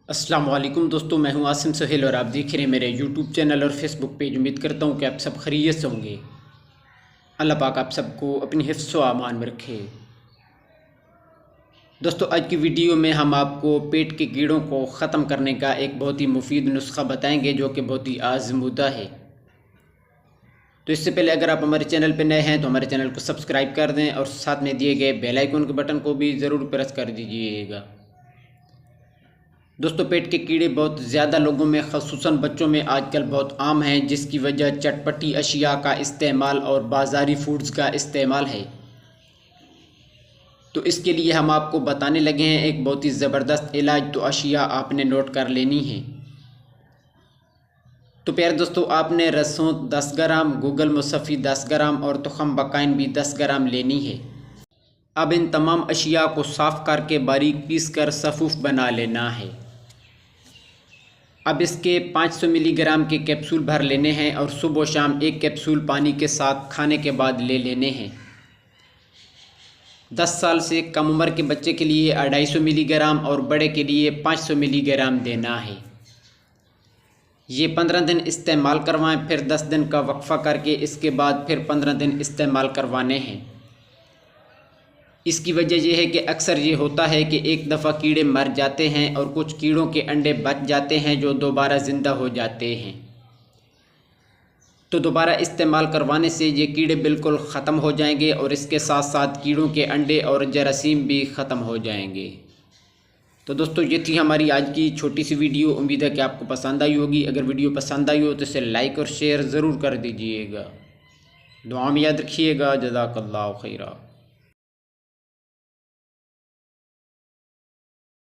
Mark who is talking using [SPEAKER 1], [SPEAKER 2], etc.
[SPEAKER 1] अस्सलाम वालेकुम दोस्तों, मैं हूं आसिम सोहेल और आप देख रहे हैं मेरे यूट्यूब चैनल और फेसबुक पेज। उम्मीद करता हूं कि आप सब खैरियत से होंगे। अल्लाह पाक आप सबको अपनी हिफ्ज़ व अमान में रखे। दोस्तों, आज की वीडियो में हम आपको पेट के कीड़ों को ख़त्म करने का एक बहुत ही मुफीद नुस्खा बताएंगे जो कि बहुत ही आज़मूदा है। तो इससे पहले अगर आप हमारे चैनल पर नए हैं तो हमारे चैनल को सब्सक्राइब कर दें और साथ में दिए गए बेल आइकन के बटन को भी ज़रूर प्रेस कर दीजिएगा। दोस्तों, पेट के कीड़े बहुत ज़्यादा लोगों में, ख़ुसूसन बच्चों में आजकल बहुत आम हैं, जिसकी वजह चटपटी अशिया का इस्तेमाल और बाज़ारी फूड्स का इस्तेमाल है। तो इसके लिए हम आपको बताने लगे हैं एक बहुत ही ज़बरदस्त इलाज। तो अशिया आपने नोट कर लेनी है। तो प्यारे दोस्तों, आपने रसूं 10 ग्राम, गूगल मुसफ़ी 10 ग्राम और तुखम बकाइन भी 10 ग्राम लेनी है। अब इन तमाम अशिया को साफ़ करके बारीक पीस कर सफ़ूफ़ बना लेना है। अब इसके 500 मिलीग्राम के कैप्सूल भर लेने हैं और सुबह शाम एक कैप्सूल पानी के साथ खाने के बाद ले लेने हैं। 10 साल से कम उम्र के बच्चे के लिए 250 मिलीग्राम और बड़े के लिए 500 मिलीग्राम देना है। ये 15 दिन इस्तेमाल करवाएं, फिर 10 दिन का वक्फ़ा करके इसके बाद फिर 15 दिन इस्तेमाल करवाने हैं। इसकी वजह यह है कि अक्सर ये होता है कि एक दफ़ा कीड़े मर जाते हैं और कुछ कीड़ों के अंडे बच जाते हैं जो दोबारा ज़िंदा हो जाते हैं। तो दोबारा इस्तेमाल करवाने से ये कीड़े बिल्कुल ख़त्म हो जाएंगे और इसके साथ साथ कीड़ों के अंडे और जरासीम भी ख़त्म हो जाएंगे। तो दोस्तों, ये थी हमारी आज की छोटी सी वीडियो। उम्मीद है कि आपको पसंद आई होगी। अगर वीडियो पसंद आई हो तो इसे लाइक और शेयर ज़रूर कर दीजिएगा। दुआ में याद रखिएगा। जज़ाकल्लाहु खैरा।